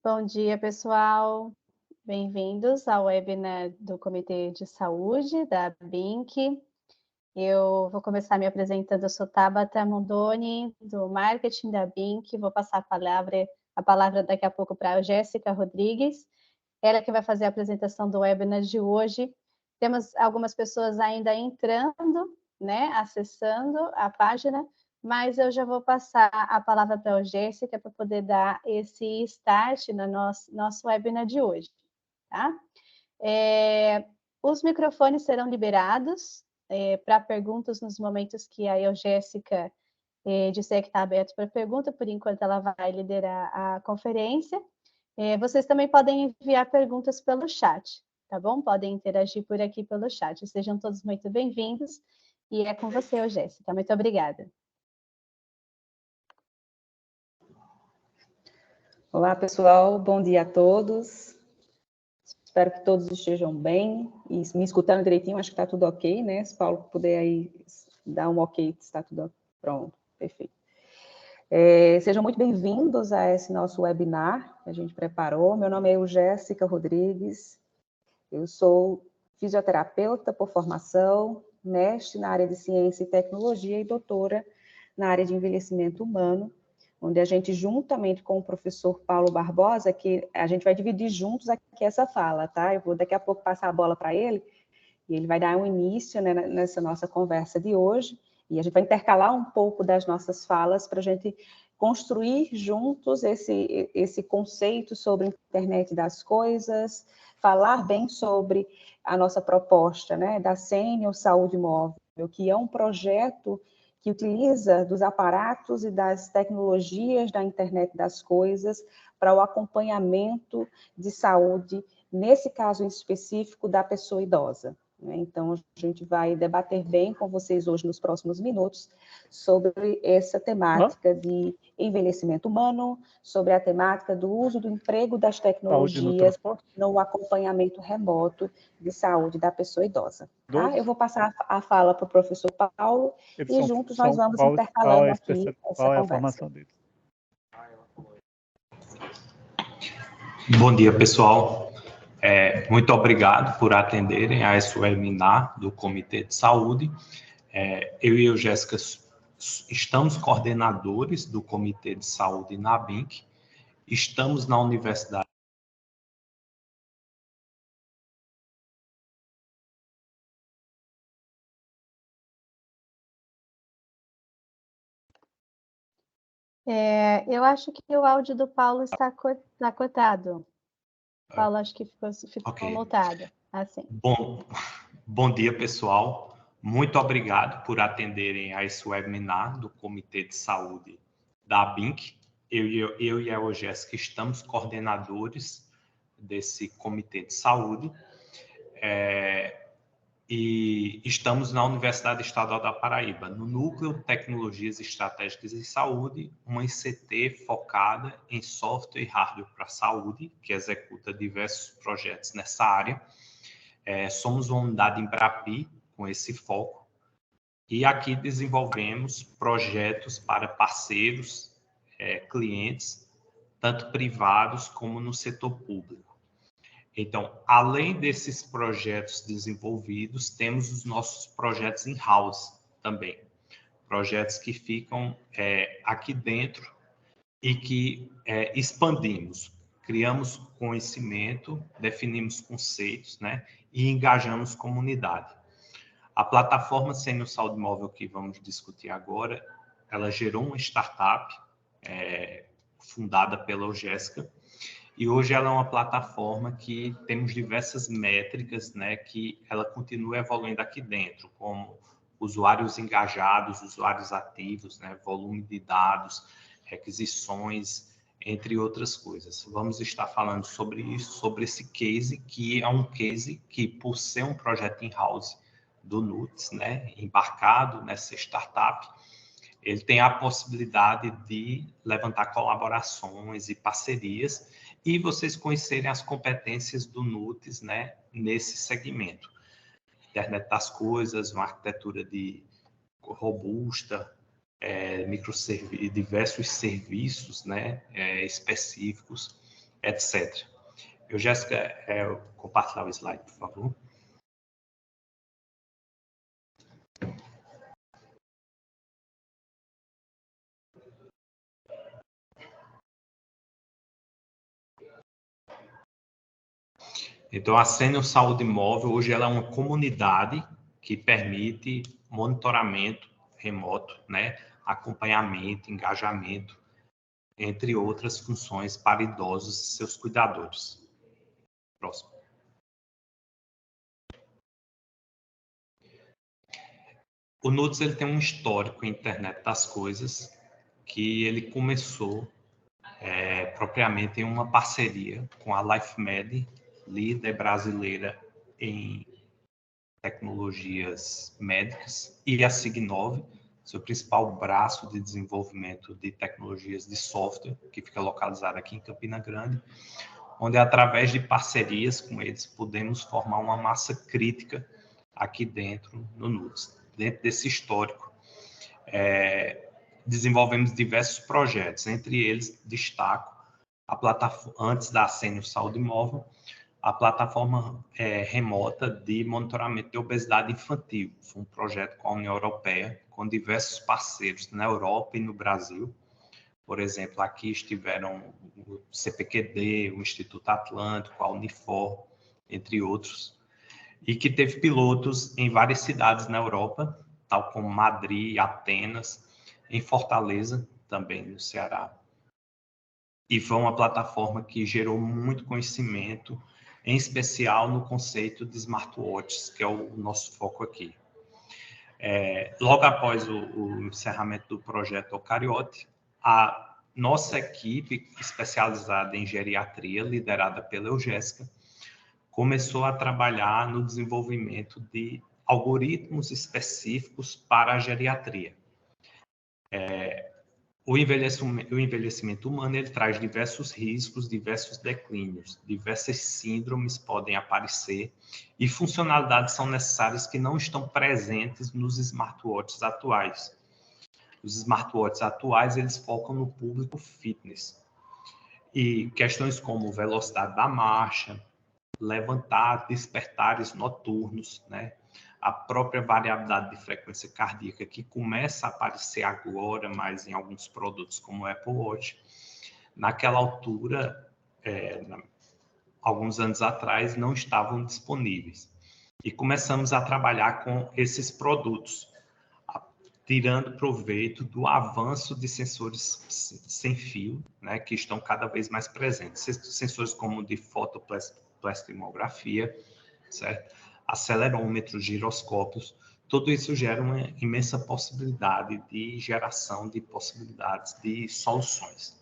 Bom dia, pessoal. Bem-vindos ao webinar do Comitê de Saúde da BINC. Eu vou começar me apresentando. Eu sou Tabata Mondoni, do marketing da BINC. Vou passar a palavra daqui a pouco para a Jéssica Rodrigues. Ela que vai fazer a apresentação do webinar de hoje. Temos algumas pessoas ainda entrando, acessando a página, mas eu já vou passar a palavra para a Jéssica para poder dar esse start no nosso webinar de hoje, tá? Os microfones serão liberados para perguntas nos momentos que a Jéssica disser que está aberto para pergunta. Por enquanto, ela vai liderar a conferência. Vocês também podem enviar perguntas pelo chat, tá bom? Podem interagir por aqui pelo chat. Sejam todos muito bem-vindos. E é com você, Jéssica. Muito obrigada. Olá, pessoal. Bom dia a todos. Espero que todos estejam bem e me escutando direitinho. Acho que está tudo ok, né? Se Paulo puder aí dar um ok, está tudo pronto. Perfeito. Sejam muito bem-vindos a esse nosso webinar que a gente preparou. Meu nome é Jéssica Rodrigues. Eu sou fisioterapeuta por formação, mestre na área de ciência e tecnologia e doutora na área de envelhecimento humano, onde a gente, juntamente com o professor Paulo Barbosa, que a gente vai dividir juntos aqui essa fala, tá? Eu vou daqui a pouco passar a bola para ele, e ele vai dar um início, né, nessa nossa conversa de hoje, e a gente vai intercalar um pouco das nossas falas para a gente construir juntos esse conceito sobre a internet das coisas, falar bem sobre a nossa proposta, né, da Senior Saúde Móvel, que é um projeto que utiliza dos aparatos e das tecnologias da internet das coisas para o acompanhamento de saúde, nesse caso em específico, da pessoa idosa. Então, a gente vai debater bem com vocês hoje, nos próximos minutos, sobre essa temática de envelhecimento humano, sobre a temática do uso do emprego das tecnologias no acompanhamento remoto de saúde da pessoa idosa. Tá? Eu vou passar a fala para o professor Paulo e juntos nós vamos intercalando aqui essa conversa. Bom dia, pessoal. Muito obrigado por atenderem a esse webinar do Comitê de Saúde. Eu e a Jéssica estamos coordenadores do Comitê de Saúde na BINC. Estamos na Universidade. Eu acho que o áudio do Paulo está cortado. Paulo, acho que ficou Okay. mutado. Assim. Bom dia, pessoal. Muito obrigado por atenderem a esse webinar do Comitê de Saúde da BINC. Eu e a Jéssica estamos coordenadores desse Comitê de Saúde. E estamos na Universidade Estadual da Paraíba, no Núcleo Tecnologias Estratégicas em Saúde, uma ICT focada em software e hardware para a saúde, que executa diversos projetos nessa área. Somos uma unidade Embrapi com esse foco, e aqui desenvolvemos projetos para parceiros, clientes, tanto privados como no setor público. Então, além desses projetos desenvolvidos, temos os nossos projetos in-house também. Projetos que ficam aqui dentro e que expandimos. Criamos conhecimento, definimos conceitos, né, e engajamos comunidade. A plataforma Senior Saúde Móvel que vamos discutir agora, ela gerou uma startup fundada pela Jéssica, e hoje ela é uma plataforma que temos diversas métricas, né, que ela continua evoluindo aqui dentro, como usuários engajados, usuários ativos, né, volume de dados, requisições, entre outras coisas. Vamos estar falando sobre isso, sobre esse case, que é um case que, por ser um projeto in-house do NUTS, né, embarcado nessa startup, ele tem a possibilidade de levantar colaborações e parcerias e vocês conhecerem as competências do NUTS, né, nesse segmento. Internet das coisas, uma arquitetura robusta, diversos serviços, né, específicos, etc. Eu, Jéssica, compartilhar o slide, por favor. Então, a Senior Saúde Móvel, hoje, ela é uma comunidade que permite monitoramento remoto, né? Acompanhamento, engajamento, entre outras funções para idosos e seus cuidadores. Próximo. O NUDES, ele tem um histórico em internet das coisas, que ele começou propriamente em uma parceria com a LifeMed, líder brasileira em tecnologias médicas, e a Signove, seu principal braço de desenvolvimento de tecnologias de software, que fica localizado aqui em Campina Grande, onde, através de parcerias com eles, podemos formar uma massa crítica aqui dentro no NUDES. Dentro desse histórico, desenvolvemos diversos projetos, entre eles destaco a plataforma, antes da Senior Saúde Móvel, a plataforma remota de monitoramento de obesidade infantil. Foi um projeto com a União Europeia, com diversos parceiros na Europa e no Brasil. Por exemplo, aqui estiveram o CPQD, o Instituto Atlântico, a Unifor, entre outros, e que teve pilotos em várias cidades na Europa, tal como Madrid, Atenas, em Fortaleza, também no Ceará. E foi uma plataforma que gerou muito conhecimento, em especial no conceito de smartwatches, que é o nosso foco aqui. Logo após o encerramento do projeto Eucariote, a nossa equipe especializada em geriatria, liderada pela Eugésica, começou a trabalhar no desenvolvimento de algoritmos específicos para a geriatria. O envelhecimento humano, ele traz diversos riscos, diversos declínios, diversas síndromes podem aparecer e funcionalidades são necessárias que não estão presentes nos smartwatches atuais. Os smartwatches atuais, eles focam no público fitness. E questões como velocidade da marcha, levantar, despertares noturnos, né? A própria variabilidade de frequência cardíaca, que começa a aparecer agora, mas em alguns produtos como o Apple Watch, naquela altura, alguns anos atrás, não estavam disponíveis. E começamos a trabalhar com esses produtos, tirando proveito do avanço de sensores sem fio, né, que estão cada vez mais presentes. Sensores como o de fotoplastimografia, certo? Acelerômetros, giroscópios, tudo isso gera uma imensa possibilidade de geração de possibilidades de soluções.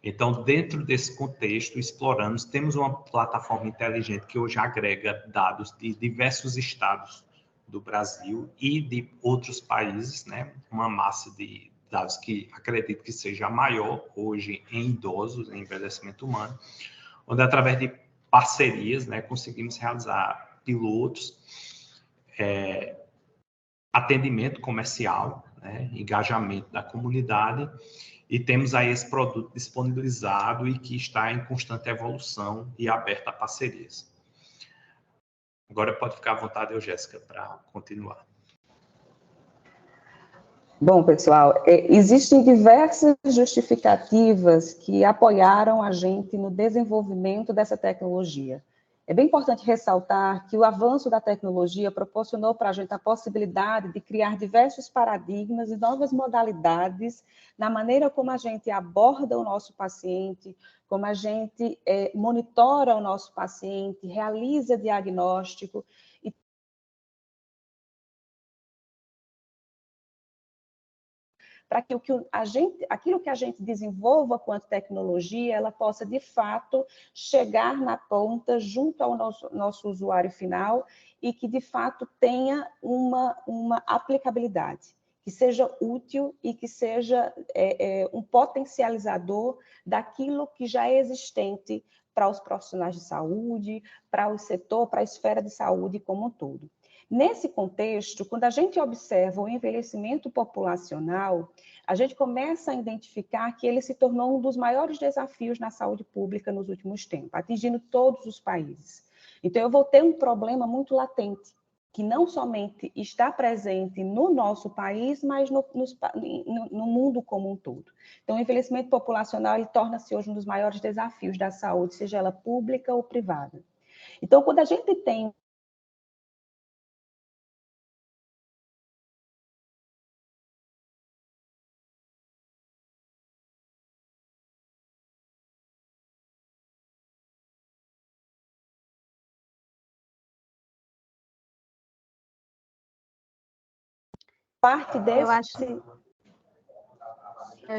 Então, dentro desse contexto, exploramos, temos uma plataforma inteligente que hoje agrega dados de diversos estados do Brasil e de outros países, né? Uma massa de dados que acredito que seja a maior hoje em idosos, em envelhecimento humano, onde, através de parcerias, né, conseguimos realizar pilotos, atendimento comercial, né, engajamento da comunidade, e temos aí esse produto disponibilizado e que está em constante evolução e aberto a parcerias. Agora pode ficar à vontade, Jéssica, para continuar. Bom, pessoal, existem diversas justificativas que apoiaram a gente no desenvolvimento dessa tecnologia. É bem importante ressaltar que o avanço da tecnologia proporcionou para a gente a possibilidade de criar diversos paradigmas e novas modalidades na maneira como a gente aborda o nosso paciente, como a gente monitora o nosso paciente, realiza diagnóstico, para que aquilo que a gente desenvolva quanto tecnologia, ela possa, de fato, chegar na ponta, junto ao nosso usuário final, e que, de fato, tenha uma aplicabilidade, que seja útil e que seja um potencializador daquilo que já é existente para os profissionais de saúde, para o setor, para a esfera de saúde como um todo. Nesse contexto, quando a gente observa o envelhecimento populacional, a gente começa a identificar que ele se tornou um dos maiores desafios na saúde pública nos últimos tempos, atingindo todos os países. Então, eu vou ter um problema muito latente, que não somente está presente no nosso país, mas no mundo como um todo. Então, o envelhecimento populacional ele torna-se hoje um dos maiores desafios da saúde, seja ela pública ou privada. Então, quando a gente tem parte desse... Eu acho...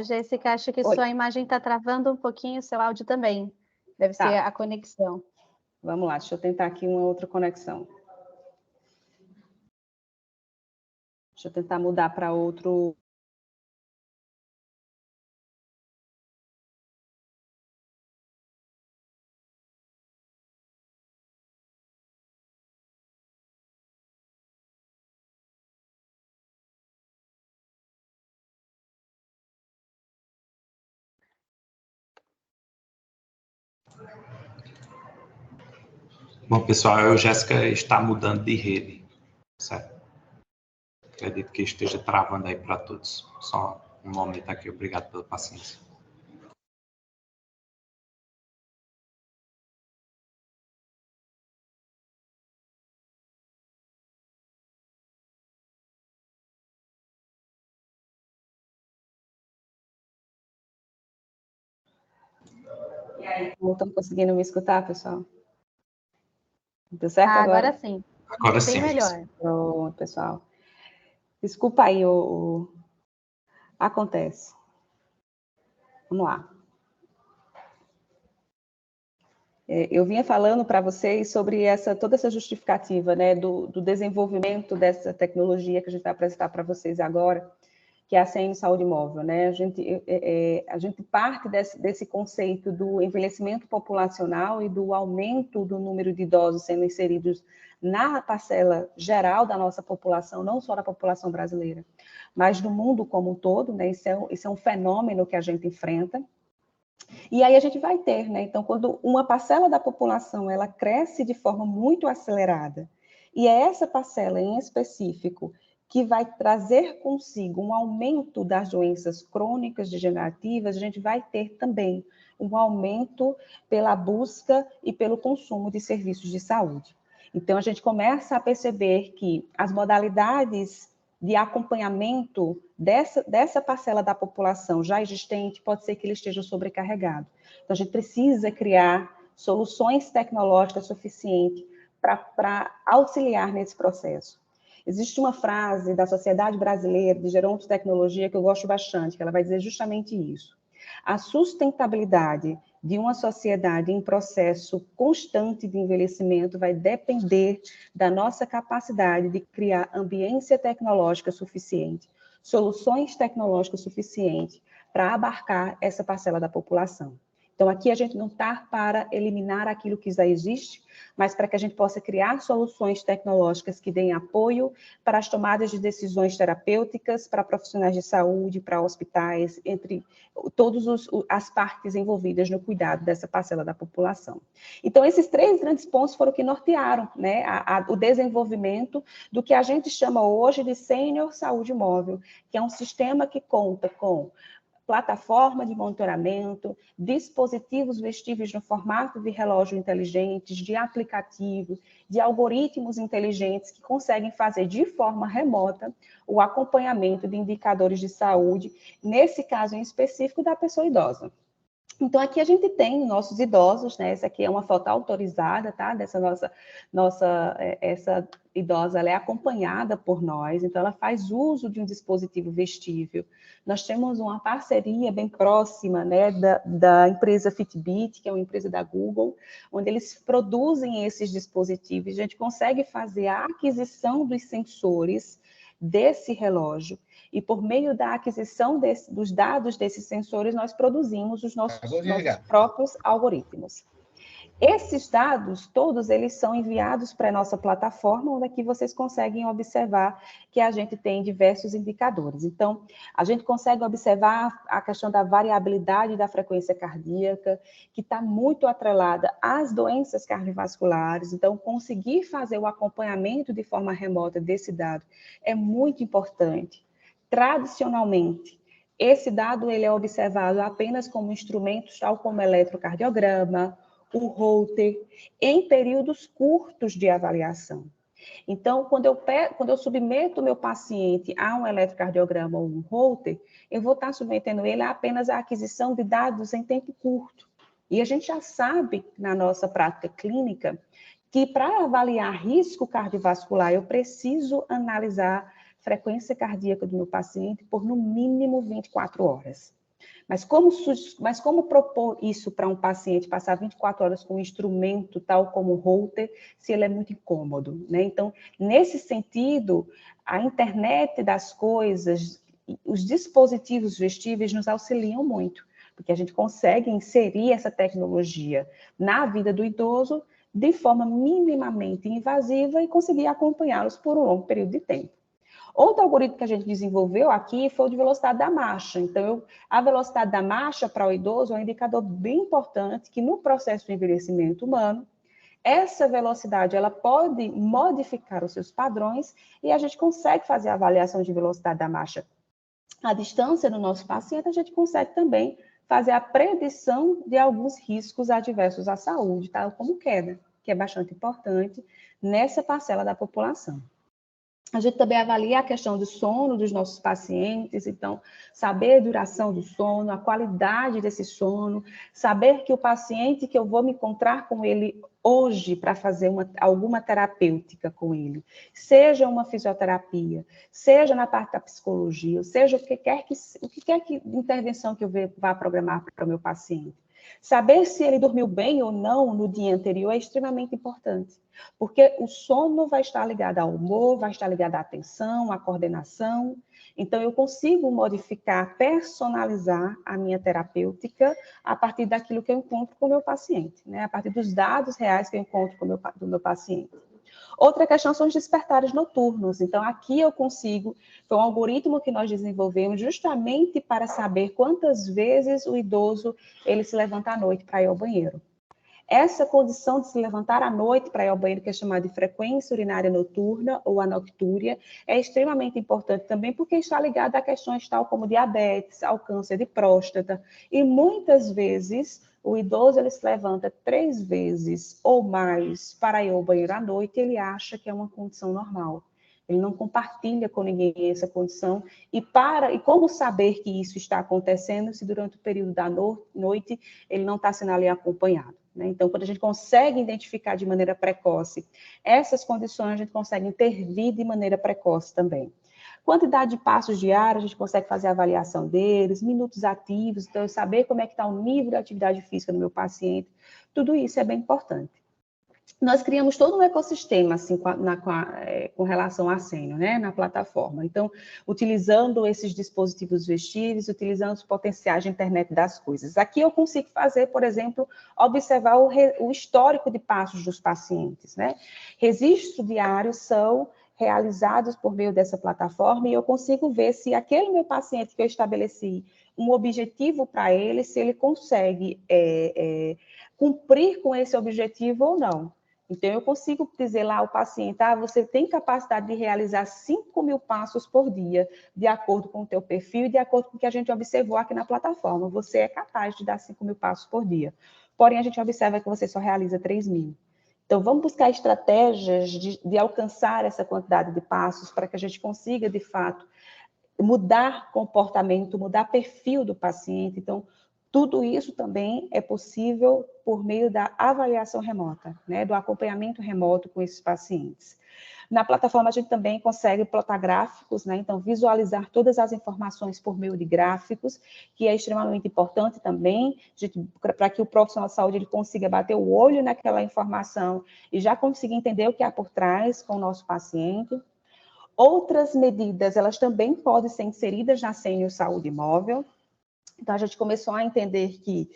Jéssica, acho que sua imagem está travando um pouquinho, seu áudio também. Deve ser a conexão. Vamos lá, deixa eu tentar aqui uma outra conexão. Deixa eu tentar mudar para outro... Bom, pessoal, a Jéssica está mudando de rede, certo? Acredito que esteja travando aí para todos. Só um momento aqui, obrigado pela paciência. E aí, não estão conseguindo me escutar, pessoal? Deu certo agora sim. Agora sim. Bem melhor. Pronto, pessoal. Desculpa aí, acontece. Vamos lá. Eu vinha falando para vocês sobre toda essa justificativa, né, do desenvolvimento dessa tecnologia que a gente vai apresentar para vocês agora, que é a CN Saúde Móvel, né? A gente parte desse conceito do envelhecimento populacional e do aumento do número de idosos sendo inseridos na parcela geral da nossa população, não só da população brasileira, mas do mundo como um todo, né? Isso é um fenômeno que a gente enfrenta. E aí a gente vai ter, né? Então, quando uma parcela da população ela cresce de forma muito acelerada, e é essa parcela em específico que vai trazer consigo um aumento das doenças crônicas degenerativas, a gente vai ter também um aumento pela busca e pelo consumo de serviços de saúde. Então, a gente começa a perceber que as modalidades de acompanhamento dessa parcela da população já existente, pode ser que ele esteja sobrecarregado. Então, a gente precisa criar soluções tecnológicas suficientes para auxiliar nesse processo. Existe uma frase da Sociedade Brasileira de Gerontotecnologia que eu gosto bastante, que ela vai dizer justamente isso. A sustentabilidade de uma sociedade em processo constante de envelhecimento vai depender da nossa capacidade de criar ambiência tecnológica suficiente, soluções tecnológicas suficientes para abarcar essa parcela da população. Então, aqui a gente não está para eliminar aquilo que já existe, mas para que a gente possa criar soluções tecnológicas que deem apoio para as tomadas de decisões terapêuticas, para profissionais de saúde, para hospitais, entre todas as partes envolvidas no cuidado dessa parcela da população. Então, esses 3 grandes pontos foram que nortearam, né, o desenvolvimento do que a gente chama hoje de Sênior Saúde Móvel, que é um sistema que conta com plataforma de monitoramento, dispositivos vestíveis no formato de relógio inteligentes, de aplicativo, de algoritmos inteligentes que conseguem fazer de forma remota o acompanhamento de indicadores de saúde, nesse caso em específico da pessoa idosa. Então, aqui a gente tem nossos idosos, né? Essa aqui é uma foto autorizada, tá? Dessa essa idosa, ela é acompanhada por nós, então ela faz uso de um dispositivo vestível. Nós temos uma parceria bem próxima, né, da empresa Fitbit, que é uma empresa da Google, onde eles produzem esses dispositivos. A gente consegue fazer a aquisição dos sensores desse relógio, e por meio da aquisição dos dados desses sensores, nós produzimos os nossos próprios algoritmos. Esses dados, todos eles são enviados para a nossa plataforma, onde aqui vocês conseguem observar que a gente tem diversos indicadores. Então, a gente consegue observar a questão da variabilidade da frequência cardíaca, que está muito atrelada às doenças cardiovasculares. Então, conseguir fazer o acompanhamento de forma remota desse dado é muito importante. Tradicionalmente, esse dado ele é observado apenas como instrumentos, tal como eletrocardiograma, o Holter, em períodos curtos de avaliação. Então, quando eu submeto o meu paciente a um eletrocardiograma ou um Holter, eu vou estar submetendo ele apenas à aquisição de dados em tempo curto. E a gente já sabe, na nossa prática clínica, que para avaliar risco cardiovascular, eu preciso analisar frequência cardíaca do meu paciente por no mínimo 24 horas. Mas como propor isso para um paciente, passar 24 horas com um instrumento tal como o Holter, se ele é muito incômodo, né? Então, nesse sentido, a internet das coisas, os dispositivos vestíveis nos auxiliam muito, porque a gente consegue inserir essa tecnologia na vida do idoso de forma minimamente invasiva e conseguir acompanhá-los por um longo período de tempo. Outro algoritmo que a gente desenvolveu aqui foi o de velocidade da marcha. Então, a velocidade da marcha para o idoso é um indicador bem importante que no processo de envelhecimento humano, essa velocidade ela pode modificar os seus padrões e a gente consegue fazer a avaliação de velocidade da marcha à distância no nosso paciente, a gente consegue também fazer a predição de alguns riscos adversos à saúde, tal como queda, que é bastante importante nessa parcela da população. A gente também avalia a questão do sono dos nossos pacientes, então, saber a duração do sono, a qualidade desse sono, saber que o paciente que eu vou me encontrar com ele hoje para fazer alguma terapêutica com ele, seja uma fisioterapia, seja na parte da psicologia, seja o que quer que intervenção que eu vá programar para o meu paciente. Saber se ele dormiu bem ou não no dia anterior é extremamente importante, porque o sono vai estar ligado ao humor, vai estar ligado à atenção, à coordenação. Então, eu consigo modificar, personalizar a minha terapêutica a partir daquilo que eu encontro com o meu paciente, né? A partir dos dados reais que eu encontro do meu paciente. Outra questão são os despertares noturnos. Então, aqui eu consigo, foi um algoritmo que nós desenvolvemos justamente para saber quantas vezes o idoso ele se levanta à noite para ir ao banheiro. Essa condição de se levantar à noite para ir ao banheiro, que é chamada de frequência urinária noturna ou anoctúria, é extremamente importante também porque está ligada a questões tal como diabetes, ao câncer de próstata, e muitas vezes o idoso ele se levanta 3 vezes ou mais para ir ao banheiro à noite e ele acha que é uma condição normal. Ele não compartilha com ninguém essa condição. E como saber que isso está acontecendo se durante o período da noite ele não está sendo ali acompanhado? Né? Então, quando a gente consegue identificar de maneira precoce essas condições, a gente consegue intervir de maneira precoce também. Quantidade de passos diários, a gente consegue fazer a avaliação deles, minutos ativos, então eu saber como é que está o nível de atividade física do meu paciente, tudo isso é bem importante. Nós criamos todo um ecossistema assim, com relação à Sênior, né, na plataforma. Então, utilizando esses dispositivos vestíveis, utilizando os potenciais de internet das coisas. Aqui eu consigo fazer, por exemplo, observar o histórico de passos dos pacientes, né? Registros diários são realizados por meio dessa plataforma e eu consigo ver se aquele meu paciente que eu estabeleci um objetivo para ele, se ele consegue cumprir com esse objetivo ou não. Então, eu consigo dizer lá ao paciente, você tem capacidade de realizar 5.000 passos por dia, de acordo com o teu perfil e de acordo com o que a gente observou aqui na plataforma. Você é capaz de dar 5.000 passos por dia. Porém, a gente observa que você só realiza 3.000. Então, vamos buscar estratégias de alcançar essa quantidade de passos para que a gente consiga, de fato, mudar comportamento, mudar perfil do paciente. Então, tudo isso também é possível por meio da avaliação remota, né, do acompanhamento remoto com esses pacientes. Na plataforma, a gente também consegue plotar gráficos, né, então visualizar todas as informações por meio de gráficos, que é extremamente importante também, para que o profissional de saúde ele consiga bater o olho naquela informação e já consiga entender o que há por trás com o nosso paciente. Outras medidas, elas também podem ser inseridas na Sênior Saúde Móvel. Então, a gente começou a entender que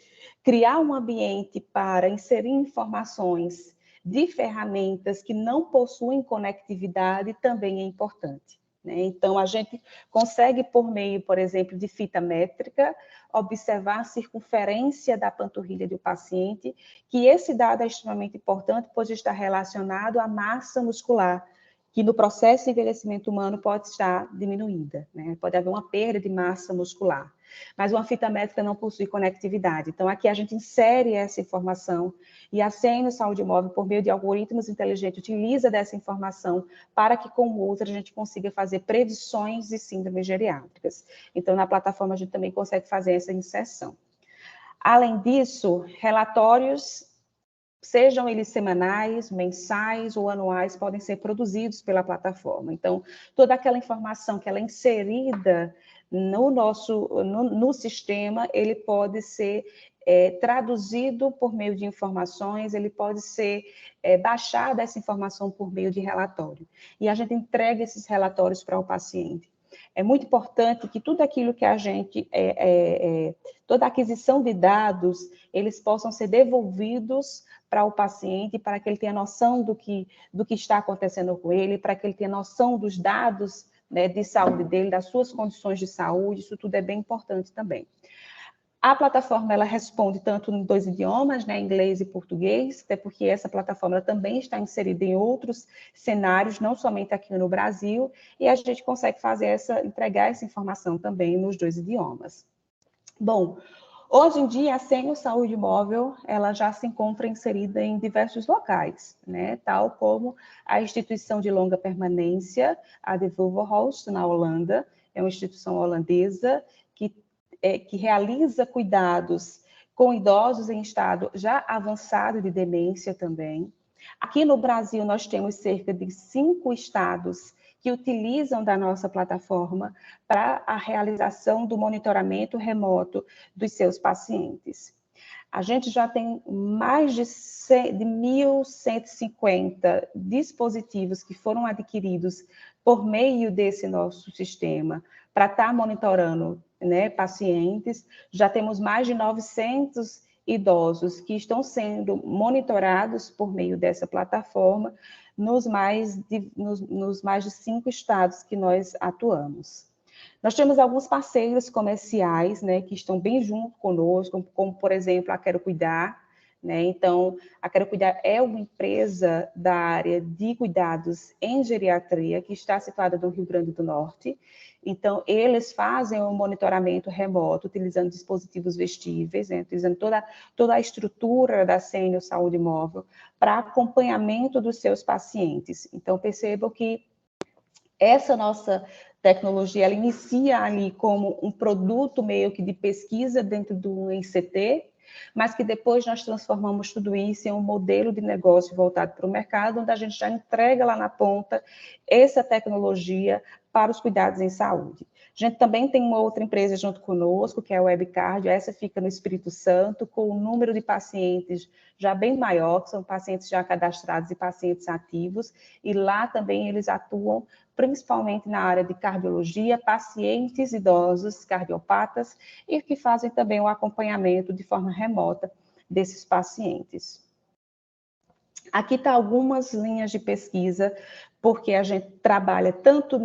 criar um ambiente para inserir informações de ferramentas que não possuem conectividade também é importante, né? Então, a gente consegue, por meio, por exemplo, de fita métrica, observar a circunferência da panturrilha do paciente, que esse dado é extremamente importante, pois está relacionado à massa muscular, que no processo de envelhecimento humano pode estar diminuída, né? Pode haver uma perda de massa muscular. Mas uma fita métrica não possui conectividade. Então, aqui a gente insere essa informação e a CN Saúde Móvel, por meio de algoritmos inteligentes, utiliza dessa informação para que, com outra, a gente consiga fazer predições de síndromes geriátricas. Então, na plataforma, a gente também consegue fazer essa inserção. Além disso, relatórios, sejam eles semanais, mensais ou anuais, podem ser produzidos pela plataforma. Então, toda aquela informação que ela é inserida no sistema, ele pode ser traduzido por meio de informações, ele pode ser baixada essa informação por meio de relatório. E a gente entrega esses relatórios para o paciente. É muito importante que tudo aquilo que a gente, toda a aquisição de dados, eles possam ser devolvidos para o paciente, para que ele tenha noção do que está acontecendo com ele, para que ele tenha noção dos dados, né, de saúde dele, das suas condições de saúde, isso tudo é bem importante também. A plataforma, ela responde tanto em 2 idiomas, né, inglês e português, até porque essa plataforma também está inserida em outros cenários, não somente aqui no Brasil, e a gente consegue entregar essa informação também nos 2 idiomas. Bom, hoje em dia, a CN Saúde Móvel, ela já se encontra inserida em diversos locais, né, tal como a instituição de longa permanência, a De Vulverhorst, na Holanda, é uma instituição holandesa que realiza cuidados com idosos em estado já avançado de demência também. Aqui no Brasil, nós temos cerca de 5 estados que utilizam da nossa plataforma para a realização do monitoramento remoto dos seus pacientes. A gente já tem mais de 1.150 dispositivos que foram adquiridos por meio desse nosso sistema para estar monitorando, né, pacientes. Já temos mais de 900 idosos que estão sendo monitorados por meio dessa plataforma nos mais de 5 estados que nós atuamos. Nós temos alguns parceiros comerciais, né, que estão bem junto conosco, como, por exemplo, a Quero Cuidar, né? Então, a Quero Cuidar é uma empresa da área de cuidados em geriatria, que está situada no Rio Grande do Norte. Então, eles fazem o monitoramento remoto, utilizando dispositivos vestíveis, né, utilizando toda a estrutura da CN Saúde Móvel para acompanhamento dos seus pacientes. Então, percebam que essa nossa tecnologia, ela inicia ali como um produto meio que de pesquisa dentro do ICT, mas que depois nós transformamos tudo isso em um modelo de negócio voltado para o mercado, onde a gente já entrega lá na ponta essa tecnologia para os cuidados em saúde. A gente também tem uma outra empresa junto conosco, que é a Webcardio, essa fica no Espírito Santo, com um número de pacientes já bem maior, que são pacientes já cadastrados e pacientes ativos, e lá também eles atuam principalmente na área de cardiologia, pacientes idosos, cardiopatas, e que fazem também o acompanhamento de forma remota desses pacientes. Aqui está algumas linhas de pesquisa, porque a gente trabalha tanto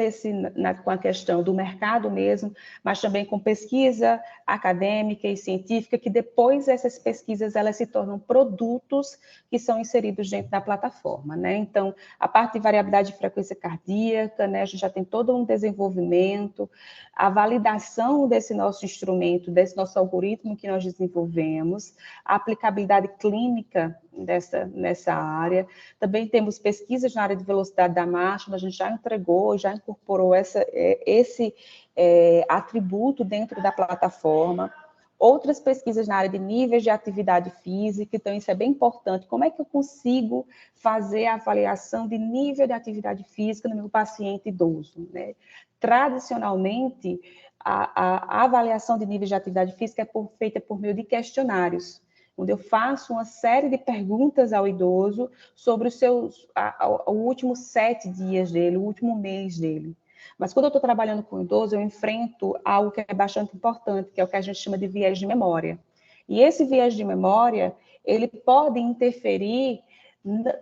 com a questão do mercado mesmo, mas também com pesquisa acadêmica e científica, que depois essas pesquisas elas se tornam produtos que são inseridos dentro da plataforma, né? Então, a parte de variabilidade de frequência cardíaca, né, a gente já tem todo um desenvolvimento, a validação desse nosso instrumento, desse nosso algoritmo que nós desenvolvemos, a aplicabilidade clínica nessa área. Também temos pesquisas na área de velocidade da marcha, a gente já entregou, já incorporou esse atributo dentro da plataforma. Outras pesquisas na área de níveis de atividade física, então isso é bem importante. Como é que eu consigo fazer a avaliação de nível de atividade física no meu paciente idoso, né? Tradicionalmente, a avaliação de níveis de atividade física é feita por meio de questionários, onde eu faço uma série de perguntas ao idoso sobre o último 7 dias dele, o último mês dele. Mas quando eu estou trabalhando com o idoso, eu enfrento algo que é bastante importante, que é o que a gente chama de viés de memória. E esse viés de memória, ele pode interferir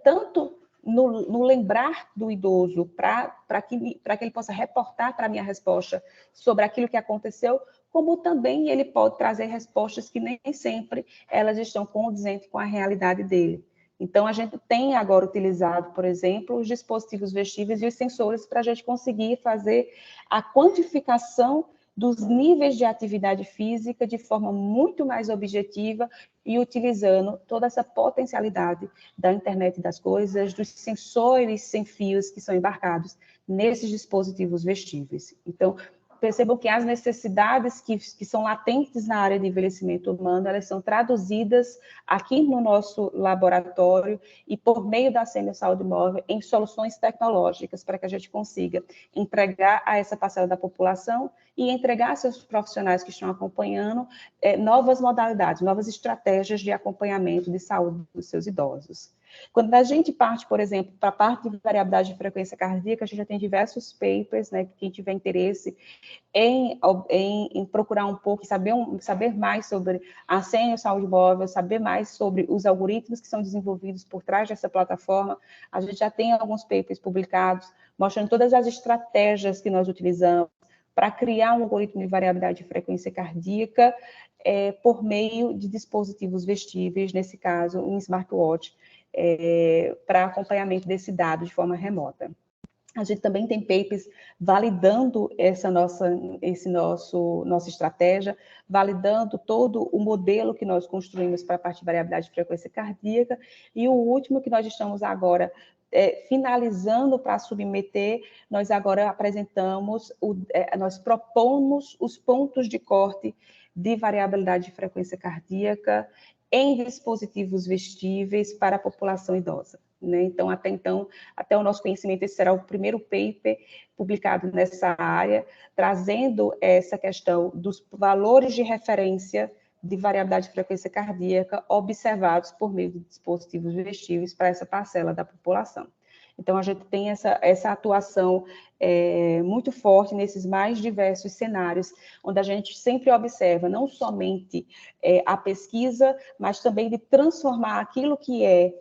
tanto no lembrar do idoso, para que ele possa reportar para a minha resposta sobre aquilo que aconteceu, como também ele pode trazer respostas que nem sempre elas estão condizentes com a realidade dele. Então, a gente tem agora utilizado, por exemplo, os dispositivos vestíveis e os sensores para a gente conseguir fazer a quantificação dos níveis de atividade física de forma muito mais objetiva e utilizando toda essa potencialidade da internet das coisas, dos sensores sem fios que são embarcados nesses dispositivos vestíveis. Então, percebam que as necessidades que são latentes na área de envelhecimento humano, elas são traduzidas aqui no nosso laboratório e por meio da Sênior Saúde Móvel em soluções tecnológicas para que a gente consiga entregar a essa parcela da população e entregar a seus profissionais que estão acompanhando novas modalidades, novas estratégias de acompanhamento de saúde dos seus idosos. Quando a gente parte, por exemplo, para a parte de variabilidade de frequência cardíaca, a gente já tem diversos papers, né, que quem tiver interesse em procurar um pouco, saber mais sobre a Sênior Saúde Móvel, saber mais sobre os algoritmos que são desenvolvidos por trás dessa plataforma, a gente já tem alguns papers publicados, mostrando todas as estratégias que nós utilizamos para criar um algoritmo de variabilidade de frequência cardíaca por meio de dispositivos vestíveis, nesse caso, um smartwatch, para acompanhamento desse dado de forma remota. A gente também tem papers validando nossa estratégia, validando todo o modelo que nós construímos para a parte de variabilidade de frequência cardíaca, e o último que nós estamos agora finalizando para submeter, nós agora apresentamos, nós propomos os pontos de corte de variabilidade de frequência cardíaca em dispositivos vestíveis para a população idosa. Né? Então, até o nosso conhecimento, esse será o primeiro paper publicado nessa área, trazendo essa questão dos valores de referência de variabilidade de frequência cardíaca observados por meio de dispositivos vestíveis para essa parcela da população. Então, a gente tem essa atuação muito forte nesses mais diversos cenários, onde a gente sempre observa não somente a pesquisa, mas também de transformar aquilo que é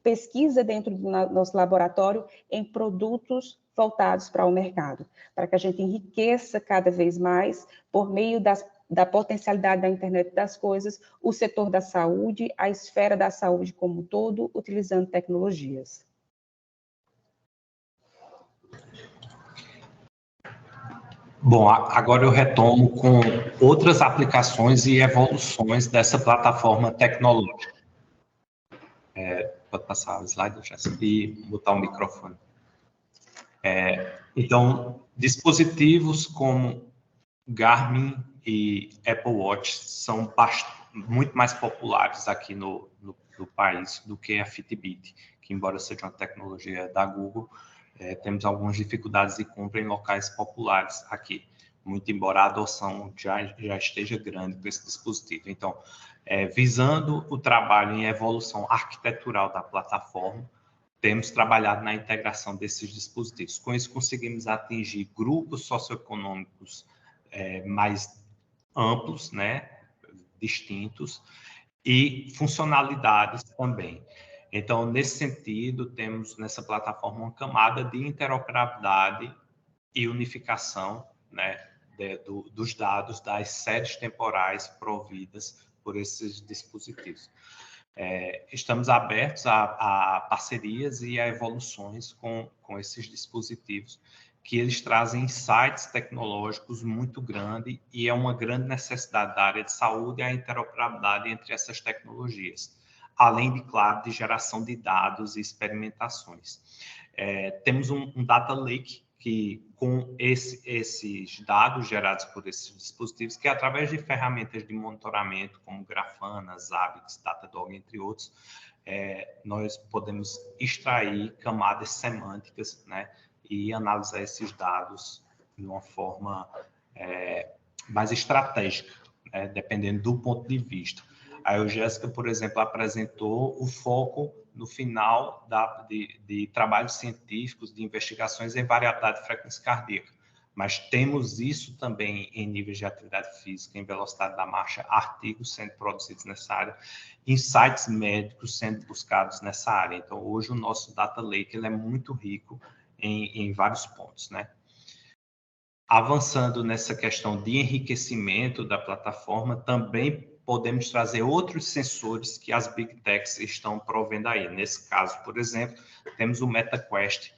pesquisa dentro do nosso laboratório em produtos voltados para o mercado, para que a gente enriqueça cada vez mais, por meio da potencialidade da internet das coisas, o setor da saúde, a esfera da saúde como um todo, utilizando tecnologias. Bom, agora eu retomo com outras aplicações e evoluções dessa plataforma tecnológica. Pode passar o slide, Jéssica, e botar o microfone. Então, dispositivos como Garmin e Apple Watch são muito mais populares aqui no país do que a Fitbit, que, embora seja uma tecnologia da Google, temos algumas dificuldades de compra em locais populares aqui, muito embora a adoção já esteja grande para esse dispositivo. Então, visando o trabalho em evolução arquitetural da plataforma, temos trabalhado na integração desses dispositivos. Com isso, conseguimos atingir grupos socioeconômicos mais amplos, né, distintos, e funcionalidades também. Então, nesse sentido, temos nessa plataforma uma camada de interoperabilidade e unificação, né, dos dados das séries temporais providas por esses dispositivos. Estamos abertos a parcerias e a evoluções com esses dispositivos, que eles trazem insights tecnológicos muito grandes e é uma grande necessidade da área de saúde a interoperabilidade entre essas tecnologias, além, de, claro, de geração de dados e experimentações. Temos um data lake que, com esses dados gerados por esses dispositivos, que através de ferramentas de monitoramento, como Grafana, Zabbix, Datadog, entre outros, nós podemos extrair camadas semânticas, né, e analisar esses dados de uma forma mais estratégica, né, dependendo do ponto de vista. A Eugésica, por exemplo, apresentou o foco no final de trabalhos científicos, de investigações em variabilidade de frequência cardíaca, mas temos isso também em níveis de atividade física, em velocidade da marcha, artigos sendo produzidos nessa área, insights médicos sendo buscados nessa área. Então, hoje o nosso Data Lake ele é muito rico em vários pontos, né? Avançando nessa questão de enriquecimento da plataforma, também podemos trazer outros sensores que as Big Techs estão provendo aí. Nesse caso, por exemplo, temos o MetaQuest,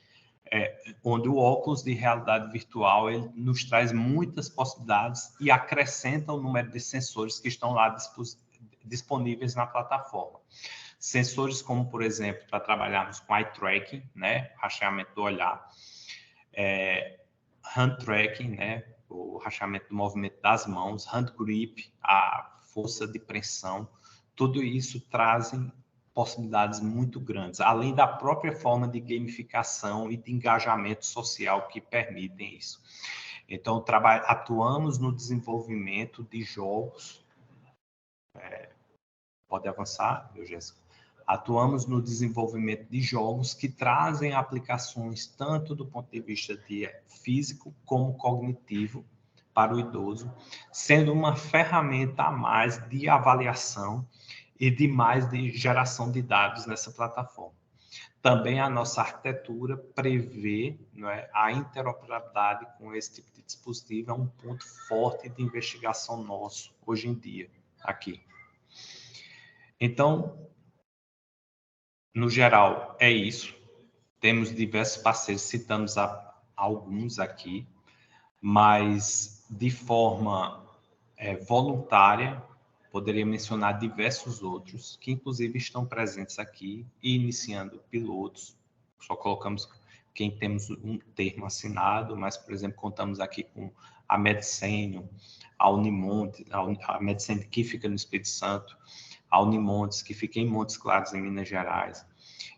onde o óculos de realidade virtual ele nos traz muitas possibilidades e acrescenta o número de sensores que estão lá disponíveis na plataforma. Sensores como, por exemplo, para trabalharmos com eye tracking, né, rastreamento do olhar, hand tracking, né, o rastreamento do movimento das mãos, hand grip, a força de pressão, tudo isso trazem possibilidades muito grandes, além da própria forma de gamificação e de engajamento social que permitem isso. Então, atuamos no desenvolvimento de jogos. Pode avançar, Jéssica? Atuamos no desenvolvimento de jogos que trazem aplicações tanto do ponto de vista físico como cognitivo para o idoso, sendo uma ferramenta a mais de avaliação e de geração de dados nessa plataforma. Também a nossa arquitetura prevê, não é, a interoperabilidade com esse tipo de dispositivo, é um ponto forte de investigação nosso hoje em dia aqui. Então, no geral, é isso. Temos diversos parceiros, citamos alguns aqui, mas de forma voluntária, poderia mencionar diversos outros, que inclusive estão presentes aqui e iniciando pilotos. Só colocamos quem temos um termo assinado, mas, por exemplo, contamos aqui com a Medicênio, a Unimonte, a Medicênio que fica no Espírito Santo, a Unimontes, que fica em Montes Claros, em Minas Gerais,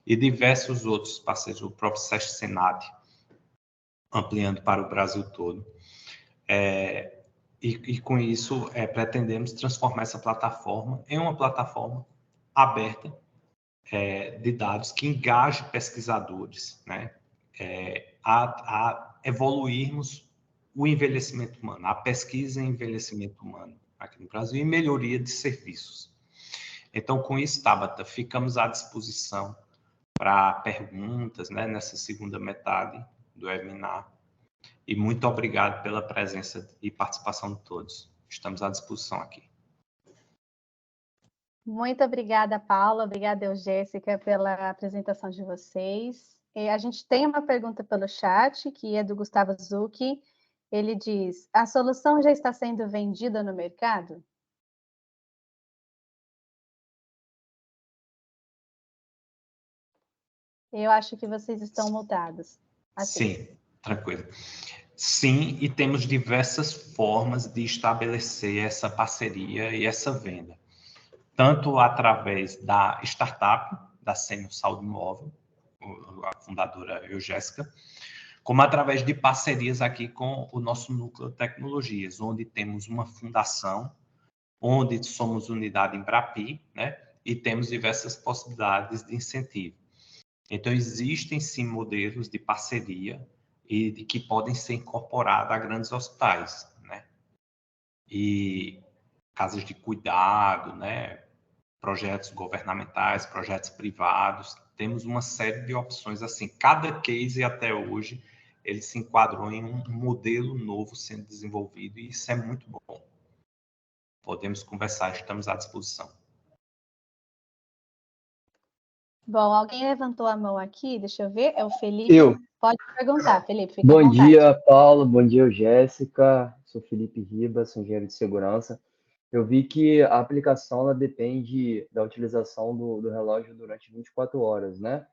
e diversos outros parceiros, o próprio SESC Senat, ampliando para o Brasil todo. E com isso, pretendemos transformar essa plataforma em uma plataforma aberta de dados que engaje pesquisadores, né, a evoluirmos o envelhecimento humano, a pesquisa em envelhecimento humano aqui no Brasil e melhoria de serviços. Então, com isso, Tabata, ficamos à disposição para perguntas, né, nessa segunda metade do webinar. E muito obrigado pela presença e participação de todos. Estamos à disposição aqui. Muito obrigada, Paula. Obrigada, Jéssica, pela apresentação de vocês. E a gente tem uma pergunta pelo chat, que é do Gustavo Zucchi. Ele diz: a solução já está sendo vendida no mercado? Eu acho que vocês estão mutados. Assim. Sim, tranquilo. Sim, e temos diversas formas de estabelecer essa parceria e essa venda. Tanto através da startup, da Sênior Saúde Móvel, a fundadora Jéssica, como através de parcerias aqui com o nosso Núcleo de Tecnologias, onde temos uma fundação, onde somos unidade Embrapi, né? E temos diversas possibilidades de incentivo. Então, existem sim modelos de parceria e de que podem ser incorporados a grandes hospitais, né? E casas de cuidado, né? Projetos governamentais, projetos privados, temos uma série de opções assim. Cada case até hoje ele se enquadrou em um modelo novo sendo desenvolvido e isso é muito bom. Podemos conversar, estamos à disposição. Bom, alguém levantou a mão aqui, deixa eu ver, é o Felipe. Eu. Pode perguntar, Felipe, fica Bom à vontade. dia, Paulo, bom dia, Jéssica, sou Felipe Ribas, sou engenheiro de segurança. Eu vi que a aplicação ela depende da utilização do relógio durante 24 horas, né?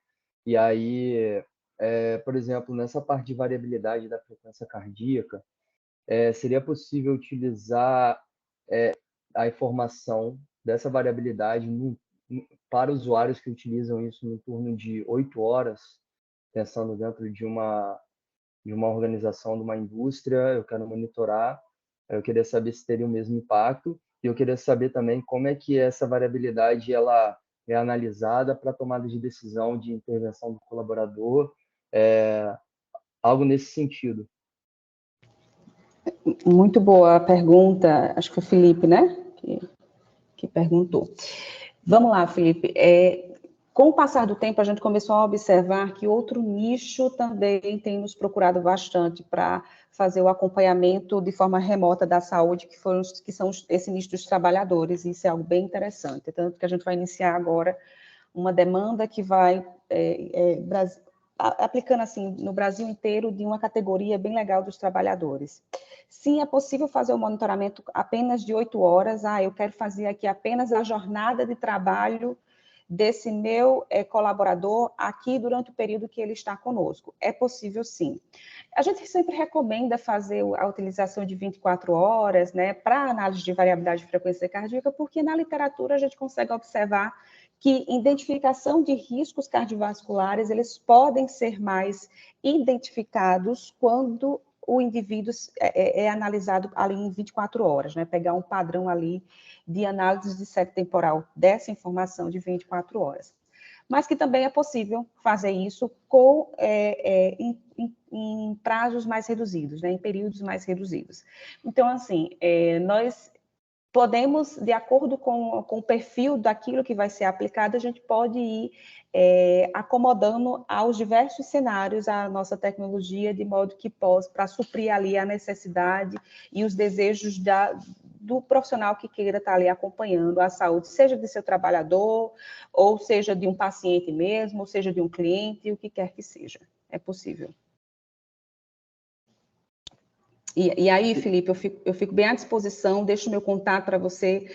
E aí, por exemplo, nessa parte de variabilidade da frequência cardíaca, seria possível utilizar a informação dessa variabilidade para usuários que utilizam isso no turno de 8 horas, pensando dentro de uma organização, de uma indústria, eu quero monitorar, eu queria saber se teria o mesmo impacto, e eu queria saber também como é que essa variabilidade ela é analisada para a tomada de decisão de intervenção do colaborador, algo nesse sentido. Muito boa a pergunta, acho que foi o Felipe, né, que perguntou. Vamos lá, Felipe. Com o passar do tempo, a gente começou a observar que outro nicho também tem nos procurado bastante para fazer o acompanhamento de forma remota da saúde, que são esse nicho dos trabalhadores, e isso é algo bem interessante. Tanto que a gente vai iniciar agora uma demanda que vai aplicando assim no Brasil inteiro de uma categoria bem legal dos trabalhadores. Sim, é possível fazer o monitoramento apenas de 8 horas. Eu quero fazer aqui apenas a jornada de trabalho desse meu colaborador aqui durante o período que ele está conosco. É possível, sim. A gente sempre recomenda fazer a utilização de 24 horas, né, para análise de variabilidade de frequência cardíaca, porque na literatura a gente consegue observar que identificação de riscos cardiovasculares, eles podem ser mais identificados quando o indivíduo é analisado ali em 24 horas, né? Pegar um padrão ali de análise de série temporal dessa informação de 24 horas. Mas que também é possível fazer isso em prazos mais reduzidos, né? Em períodos mais reduzidos. Então, assim, nós podemos, de acordo com o perfil daquilo que vai ser aplicado, a gente pode ir acomodando aos diversos cenários a nossa tecnologia, de modo que possa, para suprir ali a necessidade e os desejos do profissional que queira estar ali acompanhando a saúde, seja de seu trabalhador, ou seja de um paciente mesmo, ou seja de um cliente, o que quer que seja. É possível. E aí, Felipe, eu fico bem à disposição, deixo meu contato para você,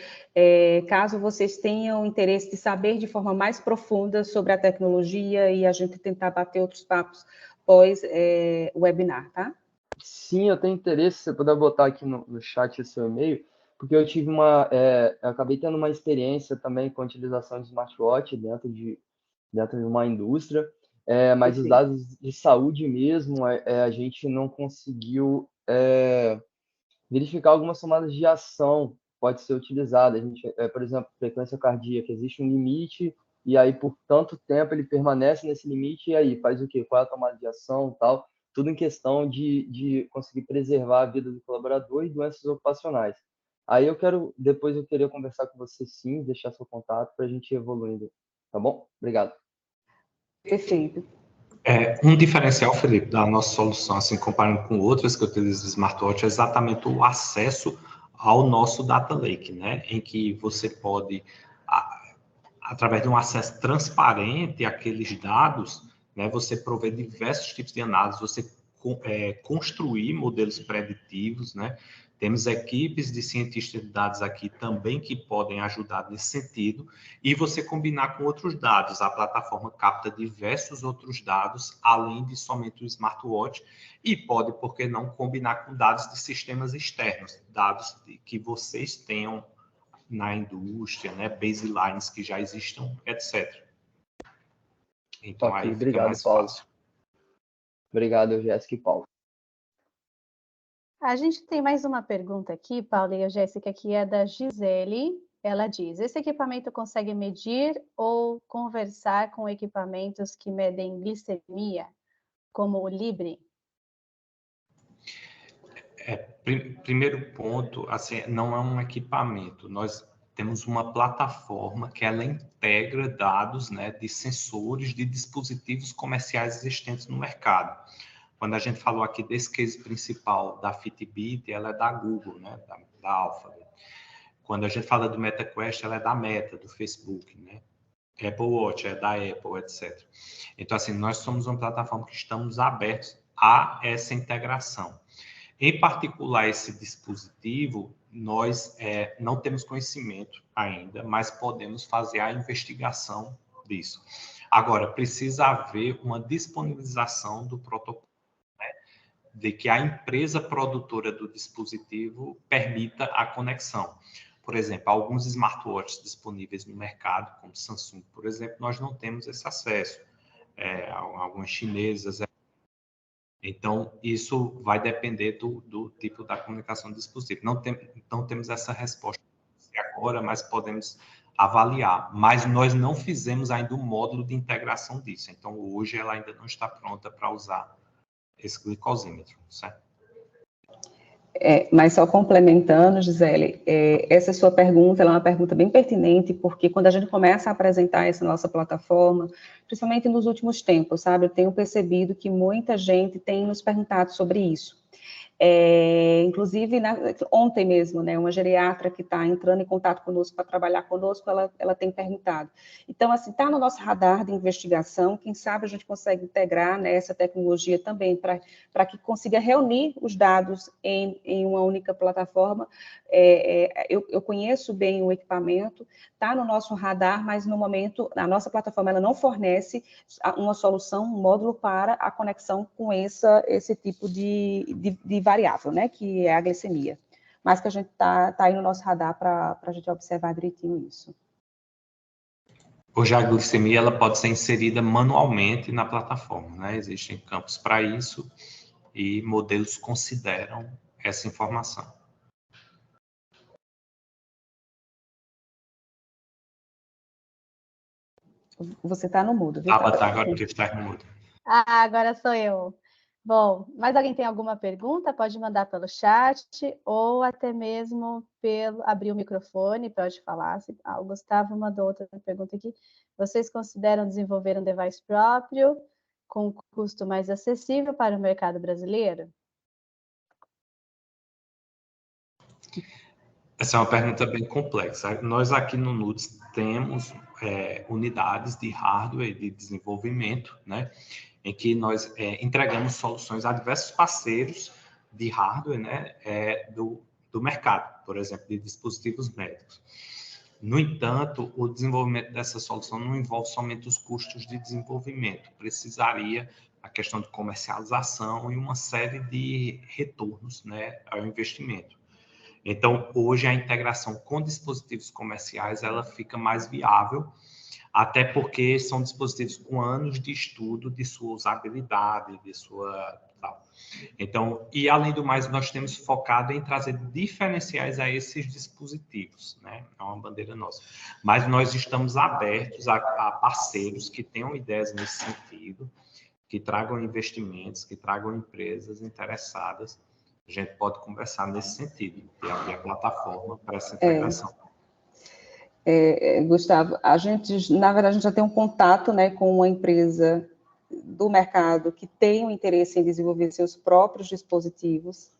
caso vocês tenham interesse de saber de forma mais profunda sobre a tecnologia e a gente tentar bater outros papos pós o webinar, tá? Sim, eu tenho interesse, se você puder botar aqui no chat o seu e-mail, porque eu tive eu acabei tendo uma experiência também com a utilização de smartwatch dentro de uma indústria, mas os dados de saúde mesmo, a gente não conseguiu verificar algumas tomadas de ação pode ser utilizada. A gente, por exemplo, frequência cardíaca, existe um limite, e aí por tanto tempo ele permanece nesse limite, e aí faz o quê? Qual é a tomada de ação, tal? Tudo em questão de conseguir preservar a vida do colaborador e doenças ocupacionais. Aí depois eu queria conversar com você sim, deixar seu contato para a gente ir evoluindo, tá bom? Obrigado. Perfeito. Um diferencial, Felipe, da nossa solução, assim, comparando com outras que utilizam smartwatch, é exatamente o acesso ao nosso data lake, né? Em que você pode, através de um acesso transparente àqueles dados, né, você prover diversos tipos de análise, você construir modelos preditivos, né? Temos equipes de cientistas de dados aqui também que podem ajudar nesse sentido, e você combinar com outros dados. A plataforma capta diversos outros dados, além de somente o smartwatch, e pode, por que não, combinar com dados de sistemas externos, dados que vocês tenham na indústria, né, baselines que já existam, etc. Então, Ok, aí fica obrigado, mais Paulo. fácil. Obrigado, Jéssica e Paulo. A gente tem mais uma pergunta aqui, Paula e a Jéssica, que é da Gisele. Ela diz: esse equipamento consegue medir ou conversar com equipamentos que medem glicemia, como o Libre? Primeiro ponto, assim, não é um equipamento. Nós temos uma plataforma que ela integra dados, né, de sensores de dispositivos comerciais existentes no mercado. Quando a gente falou aqui desse case principal da Fitbit, ela é da Google, né, da Alphabet. Quando a gente fala do MetaQuest, ela é da Meta, do Facebook, né? Apple Watch é da Apple, etc. Então, assim, nós somos uma plataforma que estamos abertos a essa integração. Em particular, esse dispositivo, nós não temos conhecimento ainda, mas podemos fazer a investigação disso. Agora, precisa haver uma disponibilização do protocolo, né, de que a empresa produtora do dispositivo permita a conexão. Por exemplo, alguns smartwatches disponíveis no mercado, como Samsung, por exemplo, nós não temos esse acesso. Algumas chinesas. Então, isso vai depender do tipo da comunicação do dispositivo. Não temos essa resposta agora, mas podemos avaliar. Mas nós não fizemos ainda o módulo de integração disso. Então, hoje ela ainda não está pronta para usar esse glicosímetro, certo? Mas só complementando, Gisele, essa sua pergunta, ela é uma pergunta bem pertinente, porque quando a gente começa a apresentar essa nossa plataforma, principalmente nos últimos tempos, sabe, eu tenho percebido que muita gente tem nos perguntado sobre isso. Inclusive, ontem mesmo, né, uma geriatra que está entrando em contato conosco para trabalhar conosco, ela tem perguntado. Então, assim, está no nosso radar de investigação, quem sabe a gente consegue integrar, né, essa tecnologia também para que consiga reunir os dados em uma única plataforma. Eu conheço bem o equipamento, está no nosso radar, mas no momento, a nossa plataforma ela não fornece uma solução, um módulo para a conexão com esse tipo de variável, né, que é a glicemia. Mas que a gente tá aí no nosso radar para a gente observar direitinho isso. Hoje a glicemia ela pode ser inserida manualmente na plataforma, né? Existem campos para isso e modelos consideram essa informação. Você está no mudo, viu? Tá, agora que está no mudo. Agora sou eu. Bom, mas alguém tem alguma pergunta? Pode mandar pelo chat ou até mesmo abrir o microfone, pode falar. O Gustavo mandou outra pergunta aqui. Vocês consideram desenvolver um device próprio com custo mais acessível para o mercado brasileiro? Essa é uma pergunta bem complexa. Nós aqui no NUDES temos unidades de hardware e de desenvolvimento, né, em que nós entregamos soluções a diversos parceiros de hardware, né, do mercado, por exemplo, de dispositivos médicos. No entanto, o desenvolvimento dessa solução não envolve somente os custos de desenvolvimento, precisaria a questão de comercialização e uma série de retornos, né, ao investimento. Então, hoje a integração com dispositivos comerciais, ela fica mais viável, até porque são dispositivos com anos de estudo de sua usabilidade, de sua tal. Então, e além do mais, nós temos focado em trazer diferenciais a esses dispositivos, né? É uma bandeira nossa. Mas nós estamos abertos a parceiros que tenham ideias nesse sentido, que tragam investimentos, que tragam empresas interessadas. A gente pode conversar nesse sentido, de abrir a plataforma para essa integração. Gustavo, na verdade, a gente já tem um contato, né, com uma empresa do mercado que tem um interesse em desenvolver seus próprios dispositivos.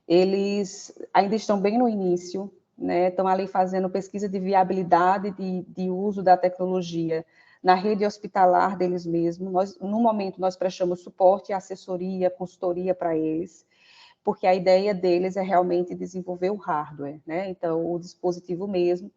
Eles ainda estão bem no início, né, estão ali fazendo pesquisa de viabilidade de uso da tecnologia na rede hospitalar deles mesmos. No momento, nós prestamos suporte, assessoria, consultoria para eles, porque a ideia deles é realmente desenvolver o hardware, né? Então, o dispositivo mesmo,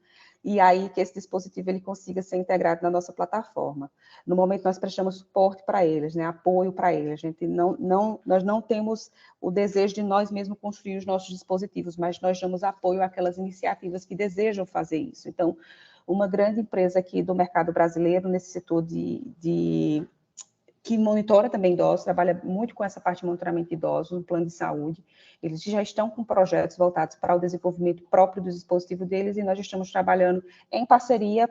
e aí que esse dispositivo ele consiga ser integrado na nossa plataforma. No momento, nós prestamos suporte para eles, né? Apoio para eles. A gente nós não temos o desejo de nós mesmos construir os nossos dispositivos, mas nós damos apoio àquelas iniciativas que desejam fazer isso. Então, uma grande empresa aqui do mercado brasileiro, nesse setor que monitora também idosos, trabalha muito com essa parte de monitoramento de idosos, no plano de saúde. Eles já estão com projetos voltados para o desenvolvimento próprio do dispositivo deles, e nós estamos trabalhando em parceria,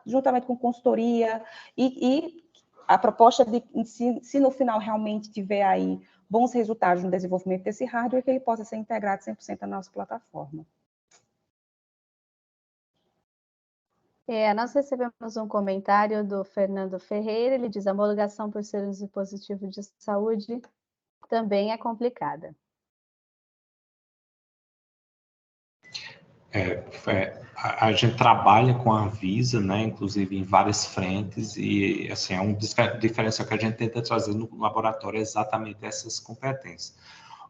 juntamente com consultoria, e a proposta de, se no final realmente tiver aí bons resultados no desenvolvimento desse hardware, que ele possa ser integrado 100% na nossa plataforma. Nós recebemos um comentário do Fernando Ferreira, ele diz: a homologação por ser um dispositivo de saúde também é complicada. A gente trabalha com a Anvisa, né, inclusive em várias frentes, e assim, é um diferencial que a gente tenta trazer no laboratório exatamente essas competências.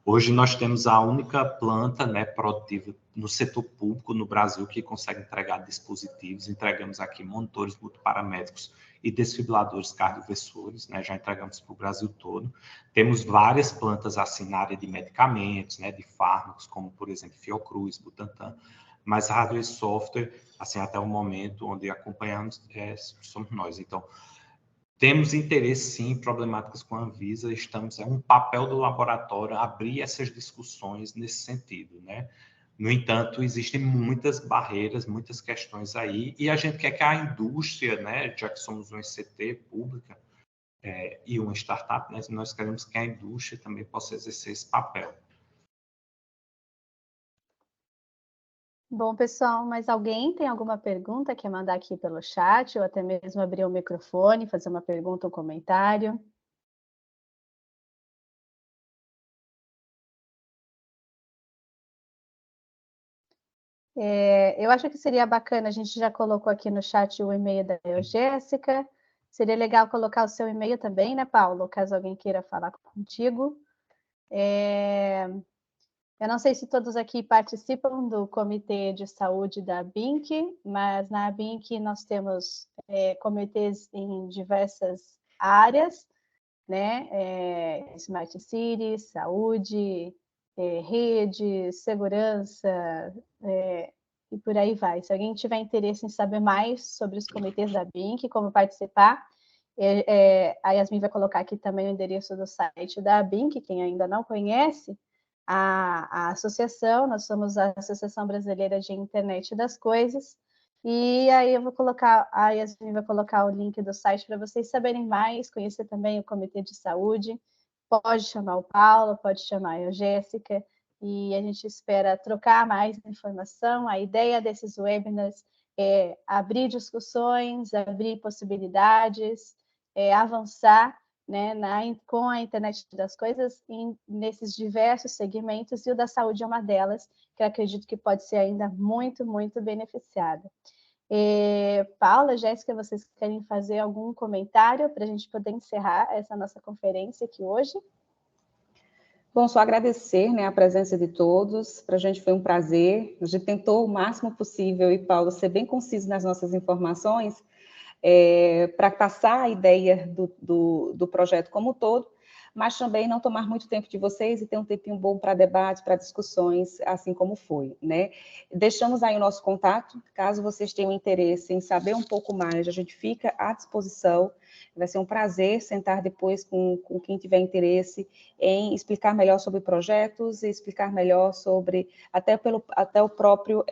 Hoje nós temos a única planta, né, produtiva no setor público no Brasil que consegue entregar dispositivos. Entregamos aqui monitores multiparamétricos e desfibriladores cardioversores, né, já entregamos para o Brasil todo. Temos várias plantas assim na área de medicamentos, né, de fármacos, como por exemplo Fiocruz, Butantan, mas hardware e software, assim, até o momento onde acompanhamos, somos nós. Então, temos interesse, sim, em problemáticas com a Anvisa, é um papel do laboratório abrir essas discussões nesse sentido, né? No entanto, existem muitas barreiras, muitas questões aí, e a gente quer que a indústria, né, já que somos uma ICT pública e uma startup, né, nós queremos que a indústria também possa exercer esse papel. Bom, pessoal, mas alguém tem alguma pergunta? Quer mandar aqui pelo chat ou até mesmo abrir o microfone, fazer uma pergunta ou comentário? Eu acho que seria bacana, a gente já colocou aqui no chat o e-mail da Jéssica. Seria legal colocar o seu e-mail também, né, Paulo? Caso alguém queira falar contigo. Eu não sei se todos aqui participam do Comitê de Saúde da ABINC, mas na ABINC nós temos comitês em diversas áreas, né? Smart City, saúde, rede, segurança, e por aí vai. Se alguém tiver interesse em saber mais sobre os comitês da ABINC, como participar, a Yasmin vai colocar aqui também o endereço do site da ABINC, quem ainda não conhece, a associação, nós somos a Associação Brasileira de Internet das Coisas, e aí a Yasmin vai colocar o link do site para vocês saberem mais, conhecer também o Comitê de Saúde, pode chamar o Paulo, pode chamar a Jéssica, e a gente espera trocar mais informação. A ideia desses webinars é abrir discussões, abrir possibilidades, avançar, né, com a internet das coisas nesses diversos segmentos, e o da saúde é uma delas, que eu acredito que pode ser ainda muito, muito beneficiada. Paula, Jéssica, vocês querem fazer algum comentário para a gente poder encerrar essa nossa conferência aqui hoje? Bom, só agradecer, né, a presença de todos. Para a gente foi um prazer. A gente tentou o máximo possível, e Paulo, ser bem conciso nas nossas informações, para passar a ideia do projeto como um todo, mas também não tomar muito tempo de vocês e ter um tempinho bom para debate, para discussões, assim como foi, né? Deixamos aí o nosso contato, caso vocês tenham interesse em saber um pouco mais, a gente fica à disposição. Vai ser um prazer sentar depois com quem tiver interesse em explicar melhor sobre projetos e explicar melhor sobre, até o próprio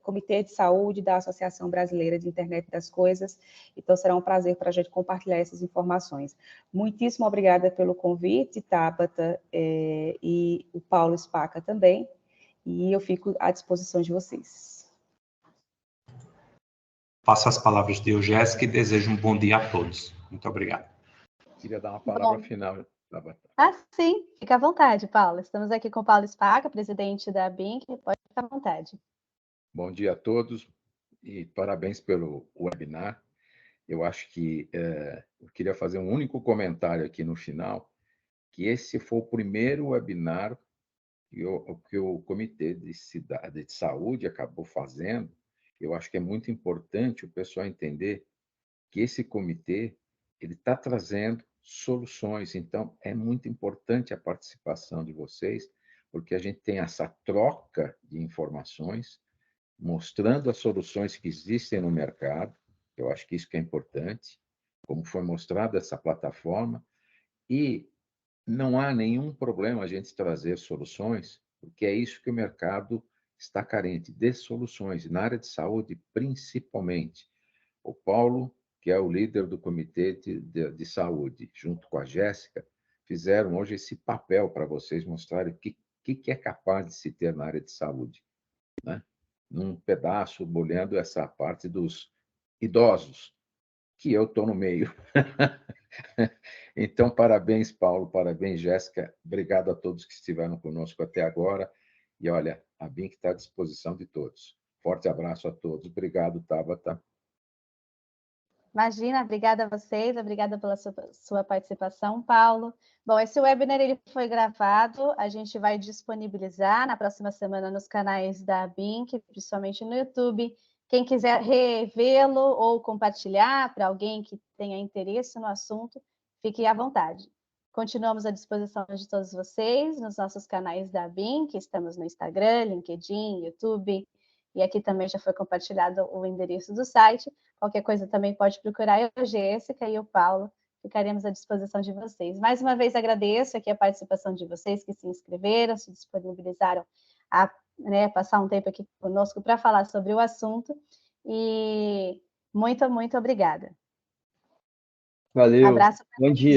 Comitê de Saúde da Associação Brasileira de Internet das Coisas. Então, será um prazer para a gente compartilhar essas informações. Muitíssimo obrigada pelo convite, Tabata, e o Paulo Spaca também, e eu fico à disposição de vocês. Passo as palavras de Jéssica e desejo um bom dia a todos. Muito obrigado. Queria dar uma palavra final, Tabata. Sim, fica à vontade, Paulo. Estamos aqui com o Paulo Spaca, presidente da ABINC, pode ficar à vontade. Bom dia a todos e parabéns pelo webinar. Eu acho que eu queria fazer um único comentário aqui no final, que esse foi o primeiro webinar que o Comitê de Saúde acabou fazendo. Eu acho que é muito importante o pessoal entender que esse comitê ele está trazendo soluções. Então, é muito importante a participação de vocês, porque a gente tem essa troca de informações, mostrando as soluções que existem no mercado. Eu acho que isso que é importante, como foi mostrado essa plataforma, e não há nenhum problema a gente trazer soluções, porque é isso que o mercado está carente, de soluções, na área de saúde, principalmente. O Paulo, que é o líder do Comitê de Saúde, junto com a Jéssica, fizeram hoje esse papel para vocês mostrarem o que é capaz de se ter na área de saúde, né? Num pedaço, bolhando essa parte dos idosos, que eu estou no meio. Então, parabéns, Paulo, parabéns, Jéssica. Obrigado a todos que estiveram conosco até agora. E, olha, a BINC está à disposição de todos. Forte abraço a todos. Obrigado, Tabata. Imagina, obrigada a vocês, obrigada pela sua participação, Paulo. Bom, esse webinar ele foi gravado, a gente vai disponibilizar na próxima semana nos canais da ABINC, principalmente no YouTube. Quem quiser revê-lo ou compartilhar para alguém que tenha interesse no assunto, fique à vontade. Continuamos à disposição de todos vocês nos nossos canais da ABINC, estamos no Instagram, LinkedIn, YouTube, e aqui também já foi compartilhado o endereço do site. Qualquer coisa também pode procurar a Jéssica e o Paulo, ficaremos à disposição de vocês. Mais uma vez agradeço aqui a participação de vocês que se inscreveram, se disponibilizaram a passar um tempo aqui conosco para falar sobre o assunto, e muito, muito obrigada. Valeu, Abraço. bom dia.